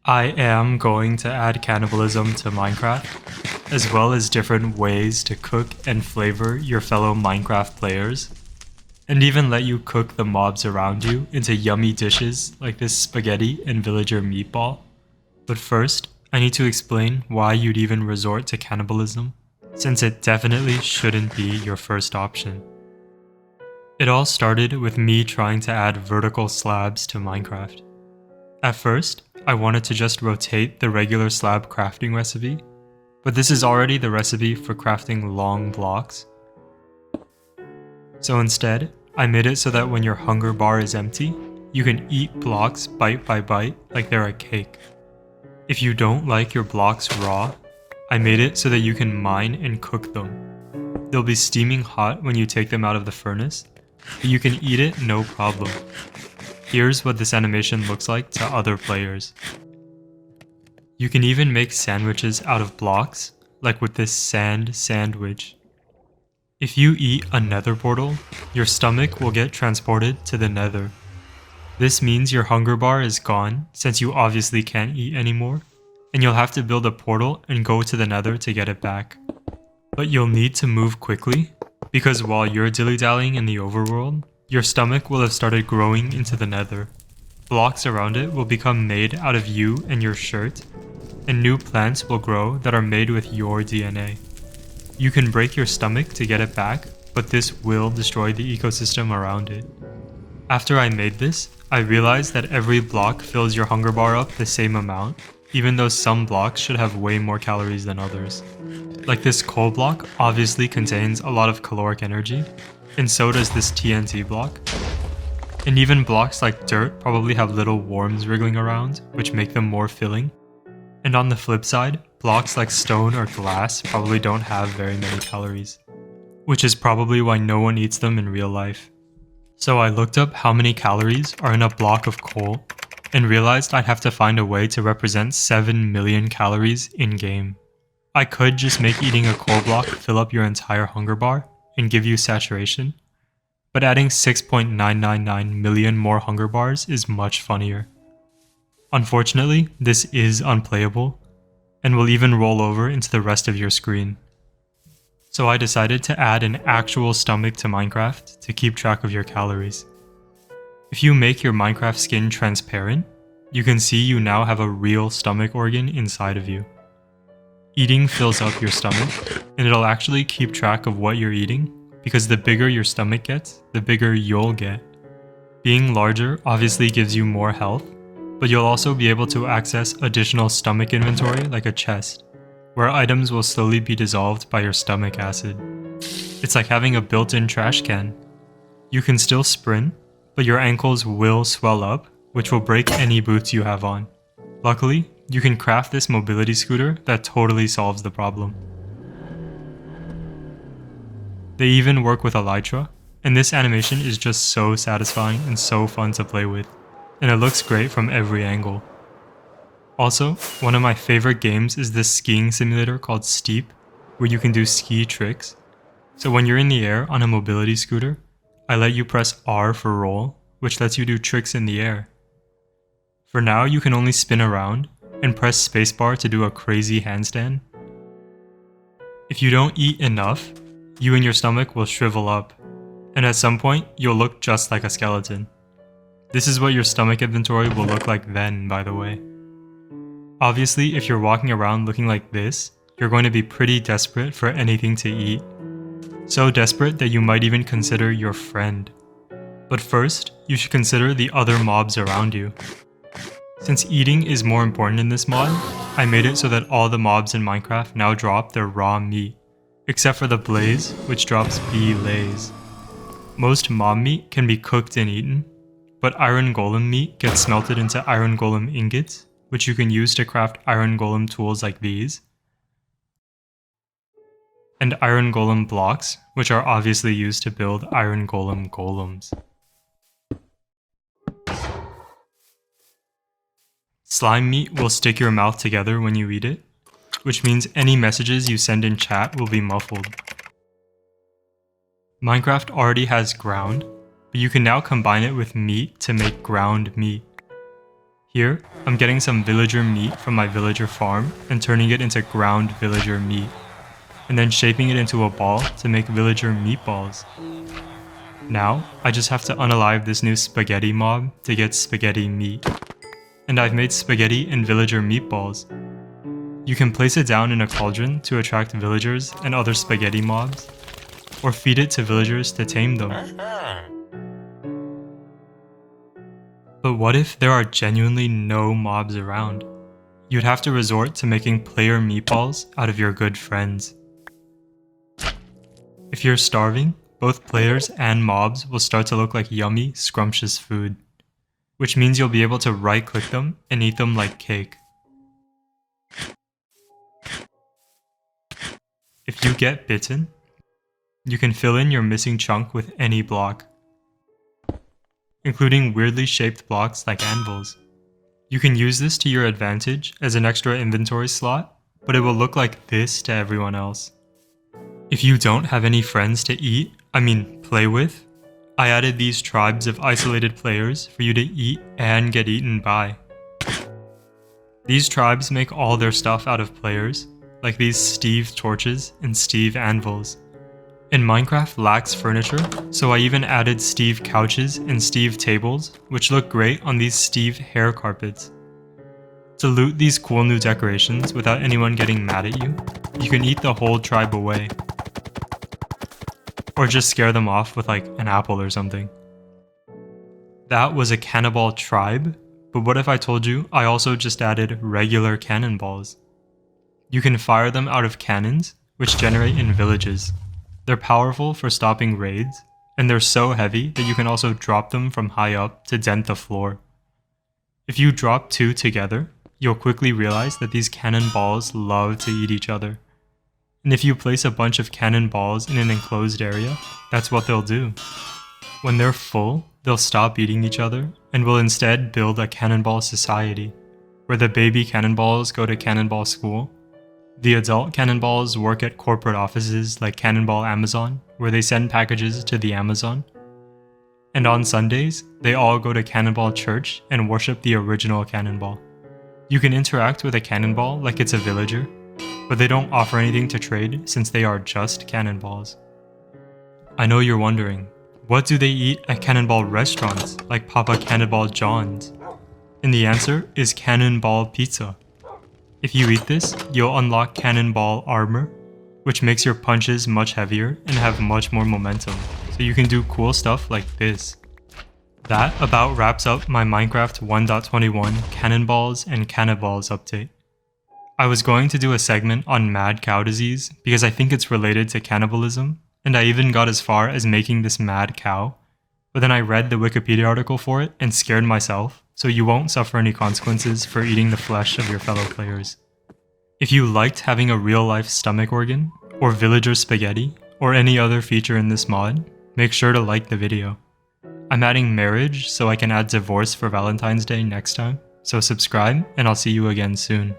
I am going to add cannibalism to Minecraft, as well as different ways to cook and flavor your fellow Minecraft players, and even let you cook the mobs around you into yummy dishes like this spaghetti and villager meatball. But first, I need to explain why you'd even resort to cannibalism, since it definitely shouldn't be your first option. It all started with me trying to add vertical slabs to Minecraft. At first, I wanted to just rotate the regular slab crafting recipe, but this is already the recipe for crafting long blocks. So instead, I made it so that when your hunger bar is empty, you can eat blocks bite by bite like they're a cake. If you don't like your blocks raw, I made it so that you can mine and cook them. They'll be steaming hot when you take them out of the furnace, but you can eat it no problem. Here's what this animation looks like to other players. You can even make sandwiches out of blocks, like with this sand sandwich. If you eat a nether portal, your stomach will get transported to the nether. This means your hunger bar is gone, since you obviously can't eat anymore, and you'll have to build a portal and go to the nether to get it back. But you'll need to move quickly, because while you're dilly-dallying in the overworld, your stomach will have started growing into the nether. Blocks around it will become made out of you and your shirt, and new plants will grow that are made with your DNA. You can break your stomach to get it back, but this will destroy the ecosystem around it. After I made this, I realized that every block fills your hunger bar up the same amount, even though some blocks should have way more calories than others. Like this coal block obviously contains a lot of caloric energy, and so does this TNT block. And even blocks like dirt probably have little worms wriggling around, which make them more filling. And on the flip side, blocks like stone or glass probably don't have very many calories, which is probably why no one eats them in real life. So I looked up how many calories are in a block of coal, and realized I'd have to find a way to represent 7 million calories in-game. I could just make eating a coal block fill up your entire hunger bar and give you saturation, but adding 6.999 million more hunger bars is much funnier. Unfortunately, this is unplayable, and will even roll over into the rest of your screen. So I decided to add an actual stomach to Minecraft to keep track of your calories. If you make your Minecraft skin transparent, you can see you now have a real stomach organ inside of you. Eating fills up your stomach, and it'll actually keep track of what you're eating, because the bigger your stomach gets, the bigger you'll get. Being larger obviously gives you more health, but you'll also be able to access additional stomach inventory like a chest, where items will slowly be dissolved by your stomach acid. It's like having a built-in trash can. You can still sprint, but your ankles will swell up, which will break any boots you have on. Luckily, you can craft this mobility scooter that totally solves the problem. They even work with elytra, and this animation is just so satisfying and so fun to play with, and it looks great from every angle. Also, one of my favorite games is this skiing simulator called Steep, where you can do ski tricks. So when you're in the air on a mobility scooter, I let you press R for roll, which lets you do tricks in the air. For now, you can only spin around, and press spacebar to do a crazy handstand. If you don't eat enough, you and your stomach will shrivel up, and at some point, you'll look just like a skeleton. This is what your stomach inventory will look like then, by the way. Obviously, if you're walking around looking like this, you're going to be pretty desperate for anything to eat. So desperate that you might even consider your friend. But first, you should consider the other mobs around you. Since eating is more important in this mod, I made it so that all the mobs in Minecraft now drop their raw meat, except for the blaze, which drops belays. Most mob meat can be cooked and eaten, but iron golem meat gets smelted into iron golem ingots, which you can use to craft iron golem tools like these, and iron golem blocks, which are obviously used to build iron golem golems. Slime meat will stick your mouth together when you eat it, which means any messages you send in chat will be muffled. Minecraft already has ground, but you can now combine it with meat to make ground meat. Here, I'm getting some villager meat from my villager farm and turning it into ground villager meat, and then shaping it into a ball to make villager meatballs. Now, I just have to unalive this new spaghetti mob to get spaghetti meat. And I've made spaghetti and villager meatballs. You can place it down in a cauldron to attract villagers and other spaghetti mobs, or feed it to villagers to tame them. But what if there are genuinely no mobs around? You'd have to resort to making player meatballs out of your good friends. If you're starving, both players and mobs will start to look like yummy, scrumptious food, which means you'll be able to right-click them and eat them like cake. If you get bitten, you can fill in your missing chunk with any block, including weirdly shaped blocks like anvils. You can use this to your advantage as an extra inventory slot, but it will look like this to everyone else. If you don't have any friends to play with, I added these tribes of isolated players for you to eat and get eaten by. These tribes make all their stuff out of players, like these Steve torches and Steve anvils. And Minecraft lacks furniture, so I even added Steve couches and Steve tables, which look great on these Steve hair carpets. To loot these cool new decorations without anyone getting mad at you, you can eat the whole tribe away. Or just scare them off with like an apple or something. That was a cannonball tribe, but what if I told you I also just added regular cannonballs? You can fire them out of cannons, which generate in villages. They're powerful for stopping raids, and they're so heavy that you can also drop them from high up to dent the floor. If you drop two together, you'll quickly realize that these cannonballs love to eat each other. And if you place a bunch of cannonballs in an enclosed area, that's what they'll do. When they're full, they'll stop eating each other and will instead build a cannonball society, where the baby cannonballs go to cannonball school. The adult cannonballs work at corporate offices like Cannonball Amazon, where they send packages to the Amazon. And on Sundays, they all go to Cannonball Church and worship the original cannonball. You can interact with a cannonball like it's a villager, but they don't offer anything to trade since they are just cannonballs. I know you're wondering, what do they eat at cannonball restaurants like Papa Cannonball John's? And the answer is cannonball pizza. If you eat this, you'll unlock cannonball armor, which makes your punches much heavier and have much more momentum, so you can do cool stuff like this. That about wraps up my Minecraft 1.21 Cannonballs and Cannonballs update. I was going to do a segment on mad cow disease because I think it's related to cannibalism, and I even got as far as making this mad cow, but then I read the Wikipedia article for it and scared myself, so you won't suffer any consequences for eating the flesh of your fellow players. If you liked having a real-life stomach organ, or villager spaghetti, or any other feature in this mod, make sure to like the video. I'm adding marriage so I can add divorce for Valentine's Day next time, so subscribe and I'll see you again soon.